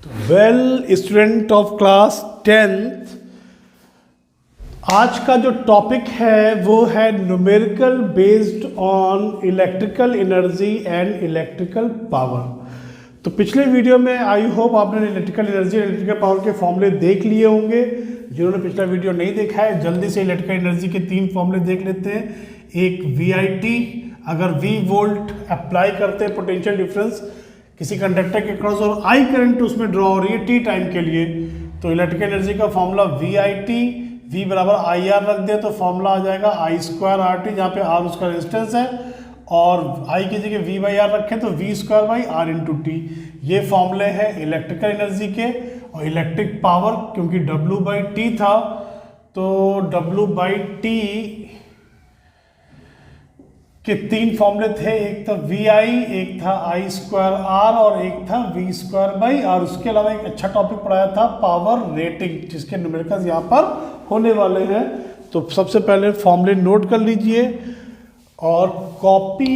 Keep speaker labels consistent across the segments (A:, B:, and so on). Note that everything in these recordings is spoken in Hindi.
A: स्टूडेंट ऑफ क्लास 10th, आज का जो टॉपिक है वो है numerical based on electrical energy and electrical power. तो पिछले वीडियो में आई होप आपने इलेक्ट्रिकल एनर्जी और इलेक्ट्रिकल पावर के फॉर्मूले देख लिए होंगे। जिन्होंने पिछला वीडियो नहीं देखा है जल्दी से इलेक्ट्रिकल एनर्जी के 3 फॉर्मूले देख लेते हैं। एक VIT, अगर V वोल्ट अप्लाई करते हैं पोटेंशियल डिफरेंस किसी कंडक्टर के क्रॉस और I करंट उसमें ड्रॉ हो रही है T टाइम के लिए, तो इलेक्ट्रिकल एनर्जी का फॉर्मूला VIT, V बराबर IR रख दे तो फॉर्मूला आ जाएगा I²RT, जहाँ पे R उसका रेजिस्टेंस है और I की जगह V/R रखें तो V²/R×T। ये फॉर्मूले हैं इलेक्ट्रिकल एनर्जी के। और इलेक्ट्रिक पावर क्योंकि W/T था तो W/T के 3 फॉर्मूले थे, एक था VI, एक था I²R और एक था V²/R। उसके अलावा एक अच्छा टॉपिक पढ़ाया था पावर रेटिंग, जिसके न्यूमेरिकल्स यहाँ पर होने वाले हैं। तो सबसे पहले फॉर्मूले नोट कर लीजिए और कॉपी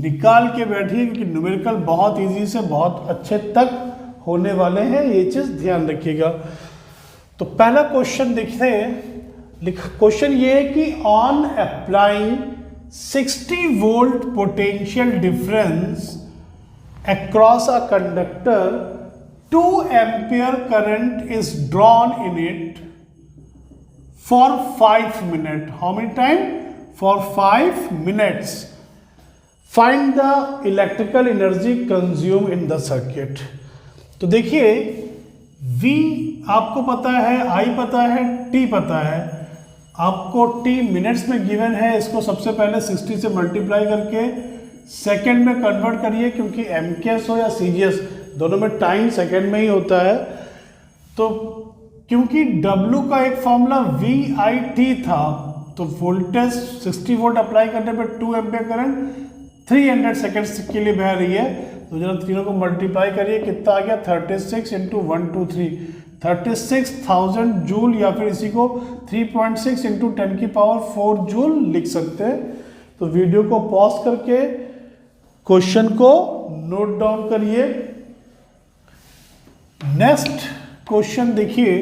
A: निकाल के बैठिए क्योंकि न्यूमेरिकल बहुत इजी से बहुत अच्छे तक होने वाले हैं, ये चीज़ ध्यान रखिएगा। तो पहला क्वेश्चन देखते हैं। क्वेश्चन ये है कि on applying 60 volt potential difference across a conductor, 2 ampere current is drawn in it for 5 minutes. How many time? For 5 minutes. Find the electrical energy consumed in the circuit. तो देखिए V आपको पता है, I पता है, T पता है। आपको T मिनट्स में गिवन है, इसको सबसे पहले 60 से मल्टीप्लाई करके सेकंड में कन्वर्ट करिए क्योंकि MKS हो या CGS दोनों में टाइम सेकंड में ही होता है। तो क्योंकि W का एक फॉर्मूला VIT था तो वोल्टेज 60 वोल्ट अप्लाई करने पे 2 एम्पियर करंट 300 सेकेंड्स के लिए बह रही है। तो जरा तीनों को मल्टीप्लाई करिए, कितना आ गया 36 × 123, 36,000 जूल, या फिर इसी को 3.6 × 10⁴ जूल लिख सकते हैं। तो वीडियो को पॉज करके क्वेश्चन को नोट डाउन करिए। नेक्स्ट क्वेश्चन देखिए।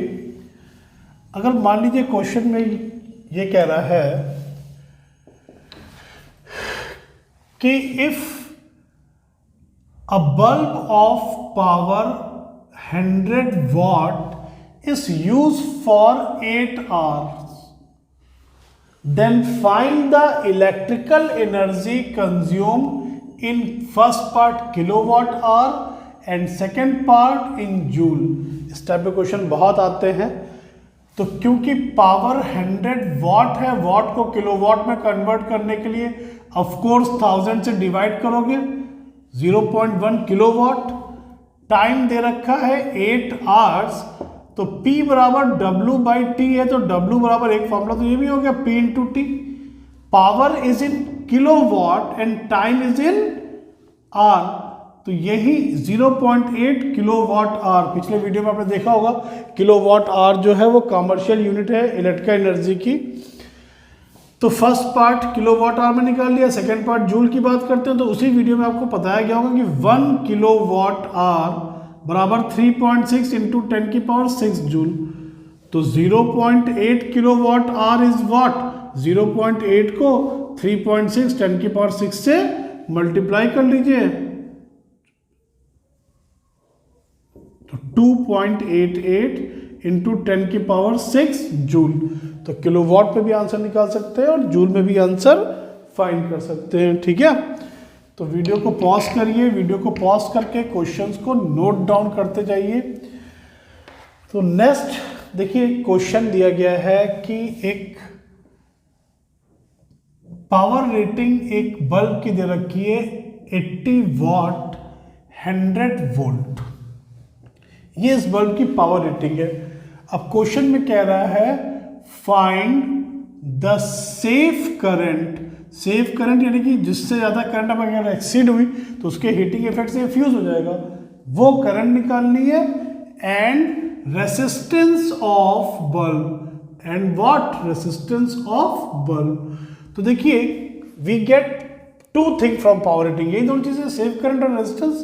A: अगर मान लीजिए क्वेश्चन में ये कह रहा है कि if a bulb of power 100 watt is used for 8 hours, then find the electrical energy consumed in first part kilowatt hour and second part in joule। इस टाइप के क्वेश्चन बहुत आते हैं। तो क्योंकि पावर 100 वाट है, वाट को किलोवाट में कन्वर्ट करने के लिए ऑफ कोर्स 1000 से डिवाइड करोगे 0.1 किलोवाट, टाइम दे रखा है 8 आवर्स, तो P बराबर W/T है तो W बराबर एक फॉर्मूला तो ये भी हो गया P×T। Power is in kilowatt and time is in are, तो यही 0.8 किलोवाट आवर। पिछले वीडियो में आपने देखा होगा किलोवाट आवर जो है वो कमर्शियल यूनिट है इलेक्ट्रिकल एनर्जी की। तो फर्स्ट पार्ट किलोवाट आवर में निकाल लिया, सेकेंड पार्ट जूल की बात करते हैं तो उसी वीडियो में आपको बताया गया होगा कि 1 किलोवाट आवर बराबर 3.6 × 10⁶ जूल। तो 0.8 किलोवाट आवर इज व्हाट, 0.8 को 3.6 10⁶ से मल्टीप्लाई कर लीजिए तो 2.88 × 10⁶ जूल। तो किलोवाट पे भी आंसर निकाल सकते हैं और जूल में भी आंसर फाइंड कर सकते हैं। ठीक है, तो वीडियो को पॉज करिए, वीडियो को पॉज करके क्वेश्चंस को नोट डाउन करते जाइए। तो नेक्स्ट देखिए क्वेश्चन दिया गया है कि एक पावर रेटिंग एक बल्ब की दे रखी है 80 वाट 100 वोल्ट, ये इस बल्ब की पावर रेटिंग है। अब क्वेश्चन में कह रहा है find the safe current. Safe current यानी कि जिससे ज़्यादा करंट अगर एक्सीड हुई तो उसके हीटिंग इफेक्ट से फ्यूज हो जाएगा, वो करंट निकालनी है। And resistance of bulb, and what, resistance of bulb. तो देखिए we get 2 thing from power rating, यही दोनों चीज़ें सेफ करंट और रेजिस्टेंस।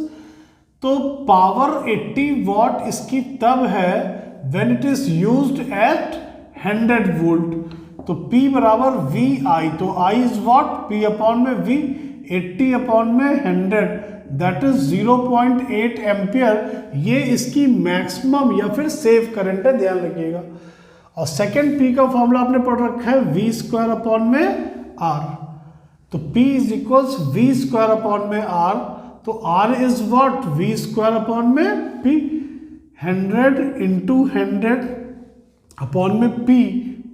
A: तो पावर 80 वॉट इसकी तब है when it is used at 100 volt. तो P बराबर वी आई, तो I is what, P upon में V, 80 अपॉन में 100, दैट इज 0.8 एम्पियर। ये इसकी मैक्सिमम या फिर सेव करंट है, ध्यान रखिएगा। और सेकेंड P का फॉर्मूला आपने पढ़ रखा है V स्क्वायर अपॉन में R, तो P is equals V square upon में R, तो R is what, V square upon में P, 100 इंटू 100 अपॉन में P,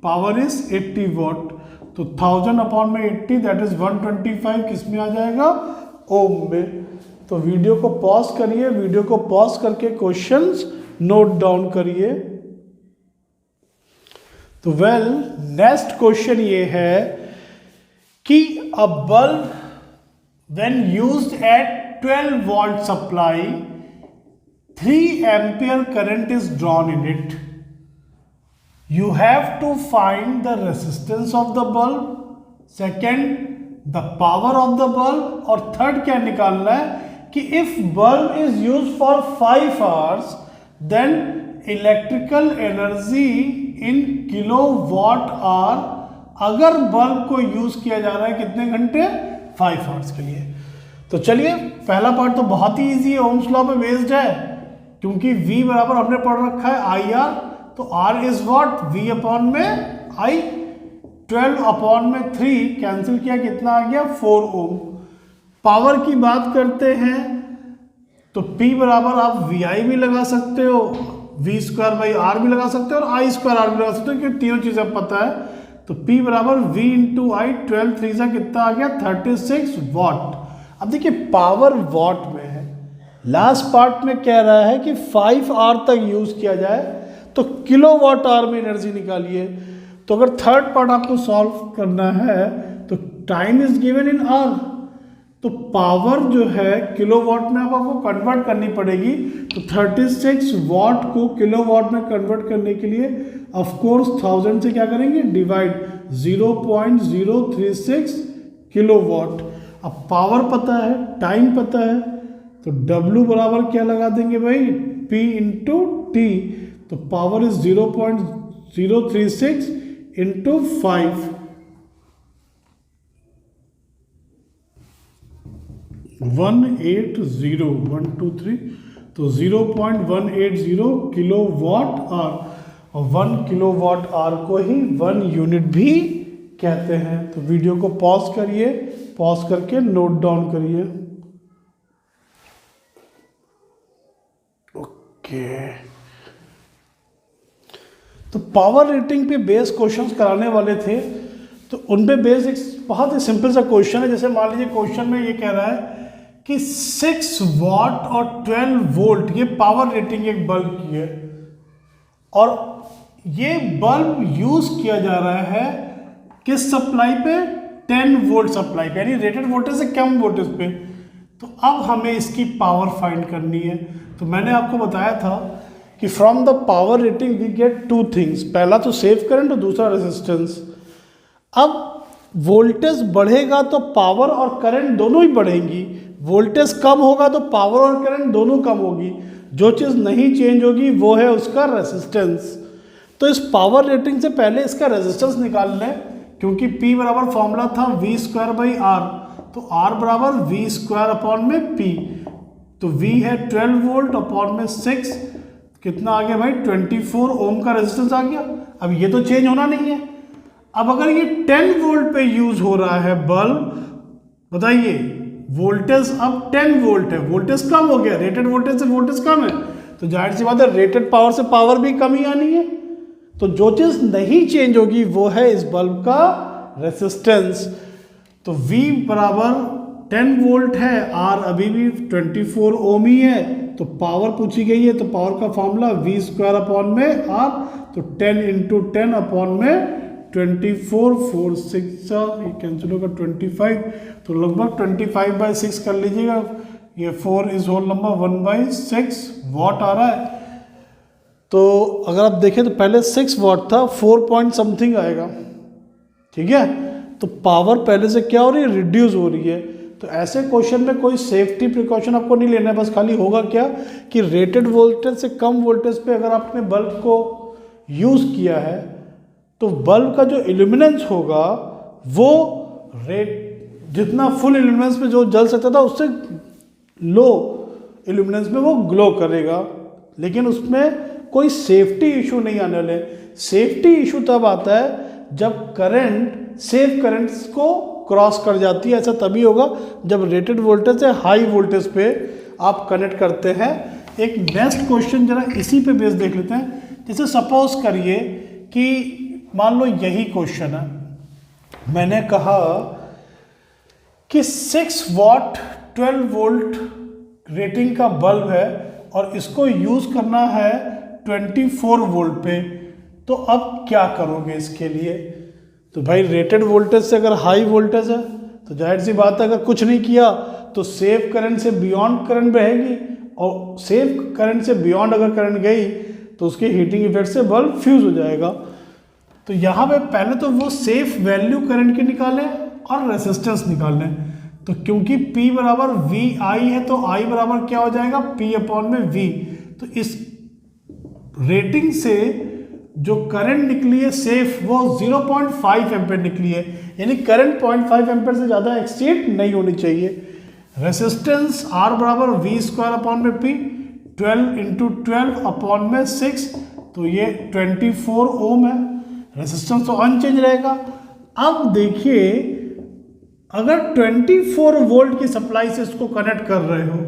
A: पावर इज 80 वॉट, तो 1000 अपॉन में 80 दैट इज 125, किस में आ जाएगा, ओम में। तो वीडियो को पॉज करिए, वीडियो को पॉज करके क्वेश्चंस नोट डाउन करिए। तो नेक्स्ट क्वेश्चन ये है कि अ bulb when used eight 12 volt supply 3 ampere current is drawn in it. You have to find the resistance of the bulb, second the power of the bulb, और थर्ड क्या निकालना है कि if bulb is used for 5 hours then electrical energy in kilowatt hour, अगर बल्ब को यूज किया जा रहा है कितने घंटे, 5 आवर्स के लिए। तो चलिए पहला पार्ट तो बहुत ही इजी है, ओम्स लॉ पे बेस्ड है, क्योंकि V बराबर हमने पढ़ रखा है आई आर, तो R is what, V upon में I, 12 अपॉन में 3 कैंसिल किया, कितना आ गया, 4 ओम। पावर की बात करते हैं तो P बराबर आप VI भी लगा सकते हो, V स्क्वायर बाई R भी लगा सकते हो, और I स्क्वायर R भी लगा सकते हो, क्योंकि तीनों चीजें पता है। तो P बराबर V इंटू आई, 12 3 सा कितना आ गया, 36 वॉट। अब देखिए पावर वॉट में है, लास्ट पार्ट में कह रहा है कि 5 आवर तक यूज किया जाए, तो किलो वॉट आवर में एनर्जी निकालिए। तो अगर थर्ड पार्ट आपको सॉल्व करना है तो time is given in hour, तो पावर जो है किलो वॉट में आपको कन्वर्ट करनी पड़ेगी। तो 36 वॉट को किलो वॉट में कन्वर्ट करने के लिए ऑफ कोर्स 1000 से क्या करेंगे, डिवाइड, 0.036 किलो वॉट। अब पावर पता है, टाइम पता है, तो W बराबर क्या लगा देंगे भाई, P इंटू टी, तो पावर इज 0.036 इंटू 5, 180, 123, तो 0.180 किलो वॉट आवर, और 1 किलो वॉट आवर को ही 1 यूनिट भी कहते हैं। तो वीडियो को पॉज करिए, पॉज करके नोट डाउन करिए। ओके, तो पावर रेटिंग पे बेस क्वेश्चंस कराने वाले थे, तो उन पे बेस एक बहुत ही सिंपल सा क्वेश्चन है। जैसे मान लीजिए क्वेश्चन में ये कह रहा है कि 6 वॉट और 12 वोल्ट ये पावर रेटिंग एक बल्ब की है, और ये बल्ब यूज किया जा रहा है किस सप्लाई पे, 10 वोल्ट सप्लाई पे, यानी रेटेड वोल्टेज से कम वोल्टेज पे। तो अब हमें इसकी पावर फाइंड करनी है। तो मैंने आपको बताया था कि from the power rating we get 2 things, पहला तो सेव करंट और दूसरा रेजिस्टेंस। अब वोल्टेज बढ़ेगा तो पावर और करंट दोनों ही बढ़ेंगी, वोल्टेज कम होगा तो पावर और करंट दोनों कम होगी। जो चीज़ नहीं चेंज होगी वो है उसका रेजिस्टेंस। तो इस पावर रेटिंग से पहले इसका रेजिस्टेंस निकाल लें, क्योंकि P बराबर फॉर्मूला था V स्क्वायर बाई R, तो R बराबर V स्क्वायर अपॉन में P, तो V है 12 वोल्ट अपॉन में 6, कितना आ गया भाई, 24 ओम का रेजिस्टेंस आ गया। अब ये तो चेंज होना नहीं है। अब अगर ये 10 वोल्ट पे यूज हो रहा है बल्ब, बताइए वोल्टेज अब 10 वोल्ट है, वोल्टेज कम हो गया, रेटेड वोल्टेज से वोल्टेज कम है, तो जाहिर सी बात है रेटेड पावर से पावर भी कम ही आनी है। तो जो चीज नहीं चेंज होगी वो है इस बल्ब का रेसिस्टेंस। तो V बराबर 10 वोल्ट है, R अभी भी 24 ओम ही है, तो पावर पूछी गई है, तो पावर का फॉर्मूला V स्क्वायर अपॉन में R, तो 10 इंटू 10 अपॉन में 24, 4 6 ये कैंसिल होगा 25, तो लगभग 25/6 कर लीजिएगा, ये 4 इज होल नंबर 1/6 वॉट आ रहा है। तो अगर आप देखें तो पहले 6 वॉट था, 4 पॉइंट समथिंग आएगा, ठीक है। तो पावर पहले से क्या हो रही है, रिड्यूस हो रही है। तो ऐसे क्वेश्चन में कोई सेफ्टी प्रिकॉशन आपको नहीं लेना है, बस खाली होगा क्या कि रेटेड वोल्टेज से कम वोल्टेज पे अगर आपने बल्ब को यूज़ किया है तो बल्ब का जो इल्यूमिनेंस होगा वो रेट जितना फुल इल्यूमिनेंस में जो जल सकता था उससे लो इल्यूमिनेंस में वो ग्लो करेगा, लेकिन उसमें कोई सेफ्टी इशू नहीं आने वाले। सेफ्टी इशू तब आता है जब करंट सेफ करंट्स को क्रॉस कर जाती है। ऐसा तभी होगा जब रेटेड वोल्टेज से हाई वोल्टेज पे आप कनेक्ट करते हैं। एक नेक्स्ट क्वेश्चन जरा इसी पे बेस देख लेते हैं। जैसे सपोज करिए कि मान लो यही क्वेश्चन है, मैंने कहा कि 6 वाट 12 वोल्ट रेटिंग का बल्ब है और इसको यूज़ करना है 24 वोल्ट पे, तो अब क्या करोगे इसके लिए? तो भाई रेटेड वोल्टेज से अगर हाई वोल्टेज है तो जाहिर सी बात है अगर कुछ नहीं किया तो सेफ करंट से बियॉन्ड करंट बहेगी, और सेफ करंट से बियॉन्ड अगर करंट गई तो उसके हीटिंग इफेक्ट से बल्ब फ्यूज हो जाएगा। तो यहाँ पे पहले तो वो सेफ वैल्यू करंट की निकालें और रेसिस्टेंस निकालें। तो क्योंकि P बराबर वी आई है तो I बराबर क्या हो जाएगा P अपॉन में V। तो इस रेटिंग से जो करंट निकली है सेफ वो 0.5 एम्पेयर निकली है, यानी करंट 0.5 एम्पेयर से ज़्यादा एक्सीड नहीं होनी चाहिए। रेसिस्टेंस R बराबर वी स्क्वायर अपॉन में P, 12 इंटू 12 अपॉन में 6, तो ये 24 ओम है। रेसिस्टेंस तो अनचेंज रहेगा। अब देखिए अगर 24 वोल्ट की सप्लाई से इसको कनेक्ट कर रहे हो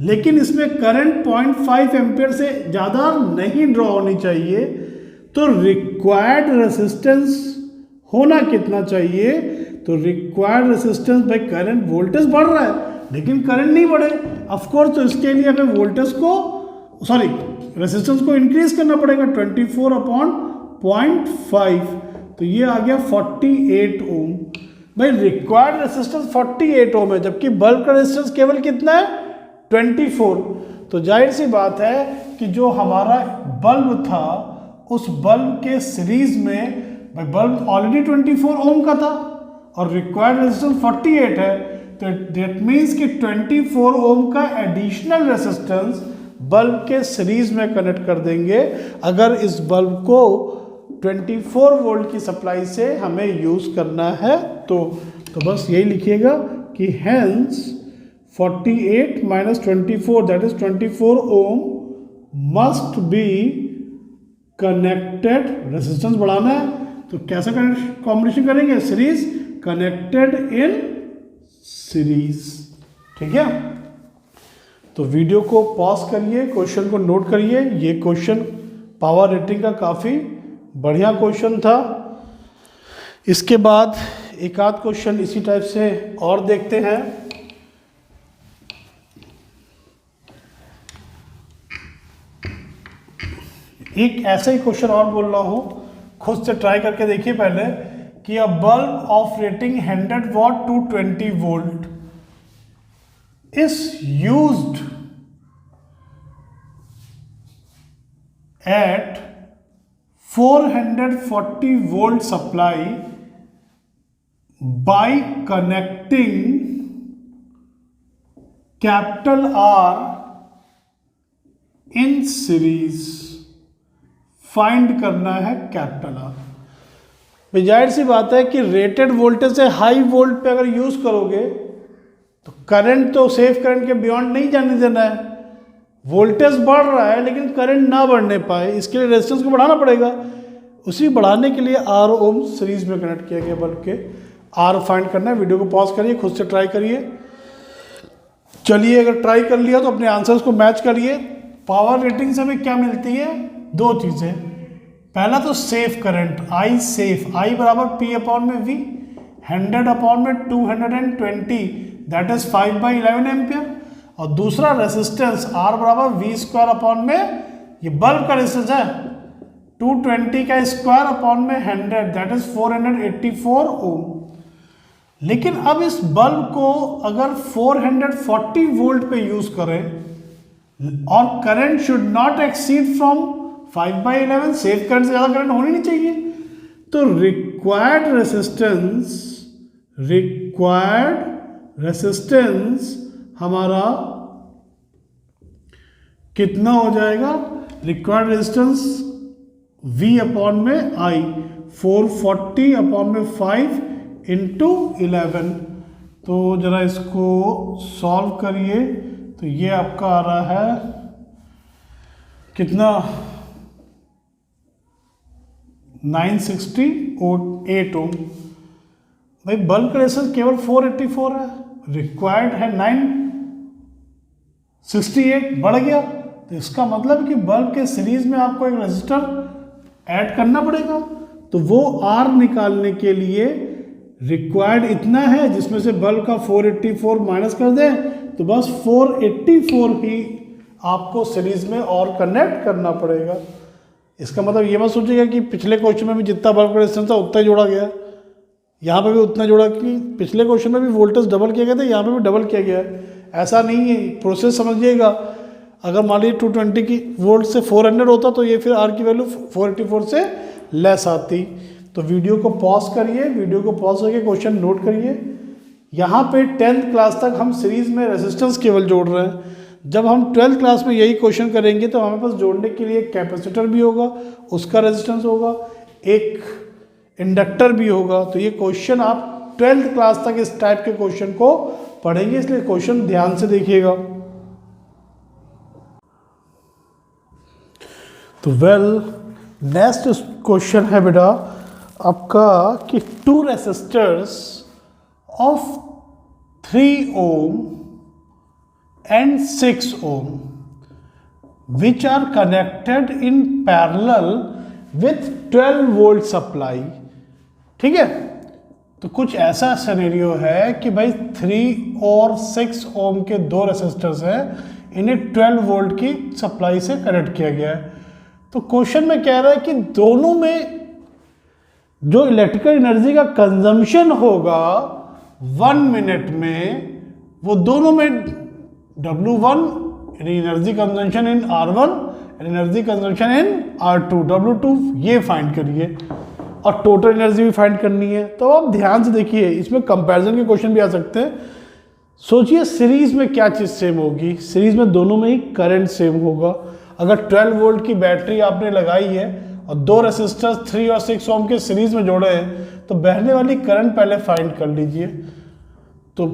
A: लेकिन इसमें करंट 0.5 एम्पेयर से ज़्यादा नहीं ड्रॉ होनी चाहिए, तो रिक्वायर्ड रेसिस्टेंस होना कितना चाहिए? तो रिक्वायर्ड रेसिस्टेंस भाई करंट वोल्टेज बढ़ रहा है लेकिन करंट नहीं बढ़े ऑफकोर्स, तो इसके लिए हमें वोल्टेज को रेसिस्टेंस को इंक्रीज करना पड़ेगा 24 अपॉन 0.5, तो ये आ गया 48 ओम। भाई रिक्वायर्ड रेसिस्टेंस 48 ओम है जबकि बल्ब का रेसिस्टेंस केवल कितना है 24, तो जाहिर सी बात है कि जो हमारा बल्ब था उस बल्ब के सीरीज में भाई बल्ब ऑलरेडी 24 ओम का था और रिक्वायर्ड रेजिस्टेंस 48 है, तो दैट मीन्स कि 24 ओम का एडिशनल रेजिस्टेंस बल्ब के सीरीज में कनेक्ट कर देंगे अगर इस बल्ब को 24 वोल्ट की सप्लाई से हमें यूज करना है तो बस यही लिखिएगा कि hence 48 minus 24 that is 24 ohm must be connected. Resistance बढ़ाना है तो कैसा कॉम्बिनेशन करेंगे? Series connected in series. ठीक है, तो वीडियो को पॉज करिए, क्वेश्चन को नोट करिए। ये क्वेश्चन पावर रेटिंग का काफ़ी बढ़िया क्वेश्चन था। इसके बाद एक आध क्वेश्चन इसी टाइप से और देखते हैं। एक ऐसा ही क्वेश्चन और बोल रहा हूं, खुद से ट्राई करके देखिए पहले कि अ bulb of rating 100 watt to 20 volt is used at 440 volt supply by connecting capital R in series। Find करना है कैपिटल आर। भाई जाहिर सी बात है कि रेटेड वोल्टेज से हाई वोल्ट पे अगर यूज करोगे तो करंट तो सेफ करंट के बियॉन्ड नहीं जाने देना है। वोल्टेज बढ़ रहा है लेकिन करंट ना बढ़ने पाए, इसके लिए रेजिस्टेंस को बढ़ाना पड़ेगा। उसी बढ़ाने के लिए आर ओम सीरीज में कनेक्ट किया गया बल्ब के। आर फाइंड करना है। वीडियो को पॉज करिए, खुद से ट्राई करिए। चलिए अगर ट्राई कर लिया तो अपने आंसर्स को मैच करिए। पावर रेटिंग से हमें क्या मिलती है? दो चीज़ें। पहला तो सेफ करंट आई सेफ, आई बराबर पी अपॉन में वी, 100 अपॉन में 220 दैट इज 5/11 एम्पियर। और दूसरा रेसिस्टेंस आर बराबर वी स्क्वायर अपॉन में, ये बल्ब का रेसिस्टेंस है, 220 का स्क्वायर अपॉन में 100 दैट इज 484 ओम। लेकिन अब इस बल्ब को अगर 440 वोल्ट पे यूज करें और current should not exceed from 5/11, safe current से ज़्यादा करंट होनी नहीं चाहिए, तो रिक्वायर्ड रेसिस्टेंस हमारा कितना हो जाएगा, रिक्वायर्ड रेजिस्टेंस V अपॉन में I 440 अपॉन में 5 इंटू 11। तो जरा इसको सॉल्व करिए, तो ये आपका आ रहा है कितना, 968 ओम। भाई बल्ब का रेजिस्टेंस केवल 484 है, रिक्वायर्ड है 968, बढ़ गया। तो इसका मतलब कि बल्ब के सीरीज में आपको एक रेजिस्टर ऐड करना पड़ेगा। तो वो R निकालने के लिए रिक्वायर्ड इतना है, जिसमें से बल्ब का 484 माइनस कर दें तो बस 484 ही आपको सीरीज में और कनेक्ट करना पड़ेगा। इसका मतलब ये मत सोचिएगा कि पिछले क्वेश्चन में भी जितना बल्ब का रेजिस्टेंस था उतना ही जोड़ा गया, यहाँ पे भी उतना जोड़ा, कि पिछले क्वेश्चन में भी वोल्टेज डबल किया गया था, यहाँ पे भी डबल किया गया है। ऐसा नहीं है, प्रोसेस समझिएगा। अगर मान लीजिए 220 की वोल्ट से 400 होता तो ये फिर R की वैल्यू 484 से लेस आती। तो वीडियो को पॉज करिए, वीडियो को पॉज करके क्वेश्चन नोट करिए। यहाँ पे 10th क्लास तक हम सीरीज में रेजिस्टेंस केवल जोड़ रहे हैं। जब हम 12th क्लास में यही क्वेश्चन करेंगे तो हमारे पास जोड़ने के लिए एक कैपेसिटर भी होगा, उसका रेजिस्टेंस होगा, एक इंडक्टर भी होगा। तो ये क्वेश्चन आप 12th क्लास तक इस टाइप के क्वेश्चन को पढ़ेंगे, इसलिए क्वेश्चन ध्यान से देखिएगा। तो नेक्स्ट क्वेश्चन है बेटा आपका कि 2 resistors of 3 ohm and 6 ohm which are connected in parallel with 12 volt supply। ठीक है, तो कुछ ऐसा सिनेरियो है कि भाई 3 और 6 ohm के 2 रेसिस्टर्स हैं, इन्हें 12 वोल्ट की सप्लाई से कनेक्ट किया गया है। तो क्वेश्चन में कह रहा है कि दोनों में जो इलेक्ट्रिकल एनर्जी का कंजम्पशन होगा 1 मिनट में, वो दोनों में W1 एनर्जी कंजम्पशन इन R1 एनर्जी कंजम्पशन इन R2 W2 ये फाइंड करिए, और टोटल एनर्जी भी फाइंड करनी है। तो आप ध्यान से देखिए, इसमें कंपैरिजन के क्वेश्चन भी आ सकते हैं। सोचिए सीरीज में क्या चीज़ सेम होगी, सीरीज में दोनों में ही करंट सेम होगा। अगर 12 वोल्ट की बैटरी आपने लगाई है और 2 रेसिस्टर्स 3 और 6 ओम के सीरीज में जोड़े हैं, तो बहने वाली करंट पहले फाइंड कर लीजिए। तो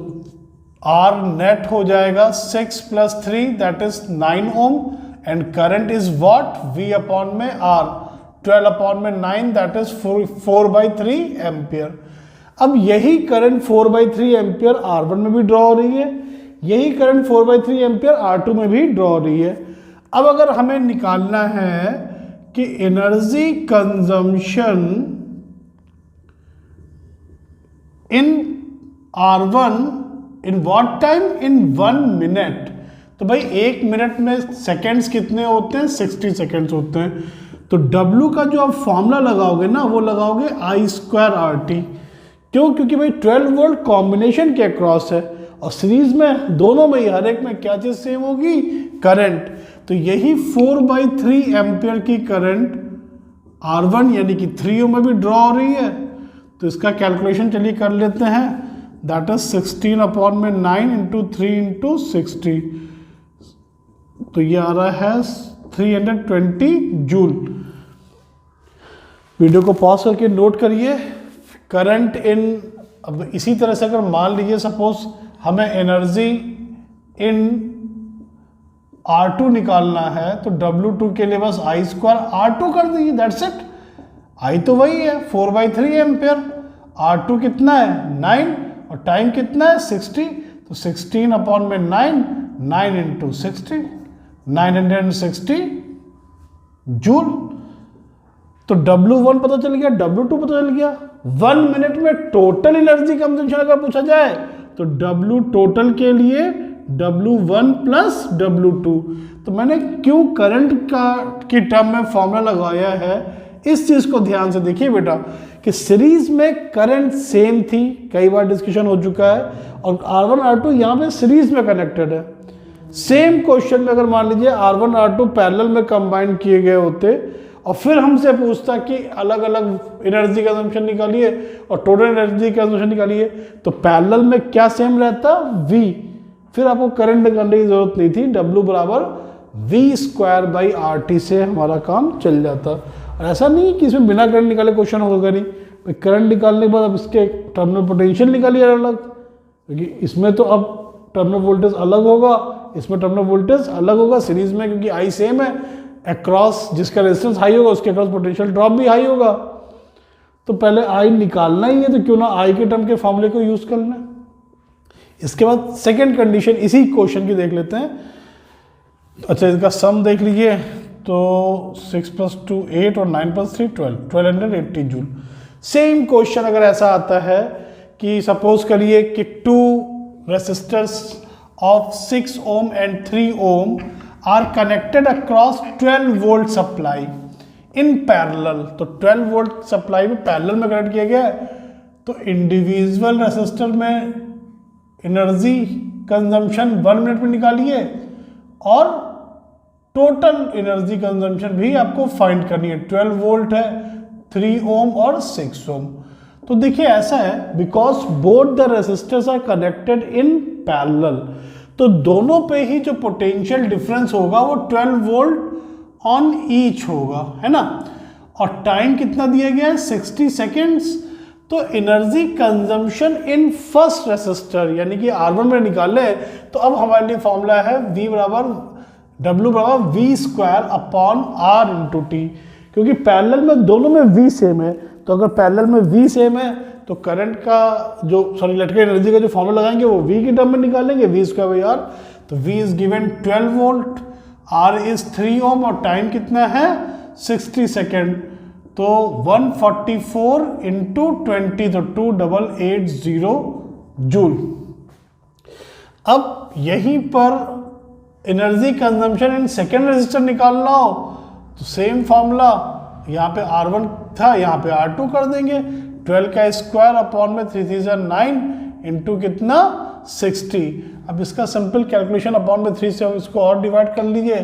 A: R नेट हो जाएगा 6 + 3 that is 9 ohm, and current is what, V upon में R 12 अपॉन में 9 दैट इज 4/3 एम्पियर। अब यही करंट 4/3 एम्पियर R1 में भी ड्रॉ हो रही है, यही करंट 4/3 एम्पियर R2 में भी ड्रॉ हो रही है। अब अगर हमें निकालना है कि energy consumption in R1 in what time, in 1 minute, तो भाई 1 मिनट में सेकेंड्स कितने होते हैं, 60 सेकेंड्स होते हैं। तो W का जो आप फॉर्मूला लगाओगे ना, वो लगाओगे I²RT। क्यों? क्योंकि भाई 12 वोल्ट कॉम्बिनेशन के अक्रॉस है, और सीरीज में दोनों में ही हर एक में क्या चीज सेम होगी, करंट। तो यही 4/3 एम्पियर की करंट R1 यानी कि 3 ओम में भी ड्रॉ हो रही है। तो इसका कैलकुलेशन चलिए कर लेते हैं, दैट इज 16 अपॉन में 9 इंटू 3 इंटू 60। तो ये आ रहा है 320 जूल। वीडियो को पॉज करके नोट करिए। करंट इन, अब इसी तरह से अगर मान लीजिए सपोज हमें एनर्जी इन R2 निकालना है, तो W2 के लिए बस I²R2 कर दीजिए, दैट्स इट। I तो वही है 4/3 एम्पियर, R2 कितना है 9, और टाइम कितना है 60। तो 16 अपॉन में 9, 9 इंटू 60, 960 जूल। तो W1 पता चल गया, W2 पता चल गया। 1 मिनट में टोटल एनर्जी कंजम्पशन अगर पूछा जाए तो W टोटल के लिए W1 प्लस W2। तो मैंने क्यों करंट की टर्म में फॉर्मूला लगाया है, इस चीज को ध्यान से देखिए बेटा, कि सीरीज में करंट सेम थी, कई बार डिस्कशन हो चुका है, और R1 R2 यहाँ पे सीरीज में कनेक्टेड है। सेम क्वेश्चन में अगर मान लीजिए R1 R2 पैरेलल में कंबाइन किए गए होते और फिर हमसे पूछता कि अलग अलग एनर्जी कंजम्पशन निकालिए और टोटल एनर्जी कंजम्पशन निकालिए, तो पैरेलल में क्या सेम रहता, V। फिर आपको करंट निकालने की जरूरत नहीं थी, W बराबर V² से हमारा काम चल जाता। और ऐसा नहीं कि इसमें बिना करंट निकाले क्वेश्चन होगा नहीं, करंट निकालने के बाद अब इसके टर्मिनल पोटेंशियल निकालिए अलग, क्योंकि इसमें तो अब टर्मिनल वोल्टेज अलग होगा, इसमें टर्मिनल वोल्टेज अलग होगा सीरीज में, क्योंकि आई सेम है। अक्रॉस जिसका रेजिस्टेंस हाई होगा उसके अक्रॉस पोटेंशियल ड्रॉप भी हाई होगा। तो पहले आई निकालना ही है, तो क्यों ना आई के टर्म के फॉर्मूले को यूज कर लें। इसके बाद सेकेंड कंडीशन इसी क्वेश्चन की देख लेते हैं। अच्छा, इसका सम देख लीजिए, तो 6 + 2 8 और 9 + 3 12, 1280 जूल। सेम क्वेश्चन अगर ऐसा आता है कि सपोज करिए कि 2 resistors of 6 ohm and 3 ohm are connected across 12 volt supply in parallel। तो 12 volt सप्लाई में पैरेलल में कनेक्ट किया गया है, तो इंडिविजुअल रेसिस्टर में एनर्जी कंजम्पशन 1 मिनट में निकालिए और टोटल एनर्जी कंजम्पशन भी आपको फाइंड करनी है। 12 वोल्ट है, 3 ओम और 6 ओम। तो देखिए ऐसा है, because both the resistors are connected in parallel, तो दोनों पे ही जो पोटेंशियल डिफरेंस होगा वो 12 वोल्ट ऑन ईच होगा, है ना। और टाइम कितना दिया गया है, 60 सेकेंड्स। तो energy consumption in first resistor यानी कि R1 में निकाले, तो अब हमारे लिए फॉर्मूला है W बराबर V²/R/T, क्योंकि पैरेलल में दोनों में V सेम है। तो अगर पैरेलल में V सेम है तो करंट का जो इलेक्ट्रिकल एनर्जी का जो फॉर्मूला लगाएंगे वो V की टर्म में निकालेंगे, V²/R। तो V is given 12 volt, R is 3 ओम और टाइम कितना है 60 सेकेंड। तो 144 × 20 तो 2880 जूल। अब यहीं पर energy consumption in second resistor निकालना हो तो सेम फॉर्मूला, यहाँ पे R1 था यहाँ पे R2 कर देंगे। 12 का स्क्वायर अपॉन में 3 3 9 इंटू कितना 60। अब इसका सिंपल कैलकुलेशन अपॉन में 3 से इसको और डिवाइड कर लीजिए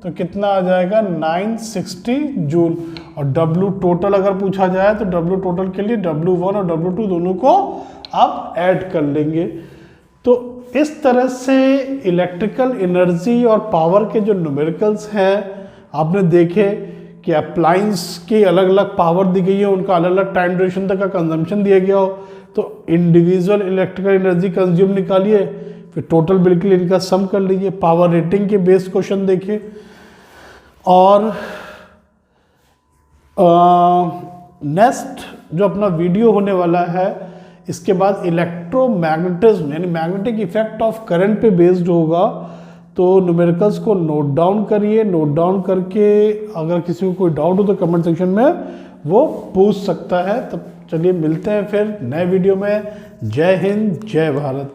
A: तो कितना आ जाएगा 960 जूल। और W टोटल अगर पूछा जाए तो W टोटल के लिए W1 और W2 दोनों को आप ऐड कर लेंगे। तो इस तरह से इलेक्ट्रिकल एनर्जी और पावर के जो न्यूमेरिकल्स हैं आपने देखे कि अप्लायंस की अलग अलग पावर दी गई है, उनका अलग अलग टाइम ड्यूरेशन तक का कंजम्पशन दिया गया हो, तो इंडिविजुअल इलेक्ट्रिकल एनर्जी कंज्यूम निकालिए, फिर टोटल बिल के लिए इनका सम कर लीजिए। पावर रेटिंग के बेस क्वेश्चन देखिए। और नेक्स्ट जो अपना वीडियो होने वाला है इसके बाद इलेक्ट्रोमैग्नेटिज्म यानी मैग्नेटिक इफेक्ट ऑफ करंट पे बेस्ड होगा। तो न्यूमेरिकल्स को नोट डाउन करिए, नोट डाउन करके अगर किसी को कोई डाउट हो तो कमेंट सेक्शन में वो पूछ सकता है। तब चलिए मिलते हैं फिर नए वीडियो में। जय हिंद, जय भारत।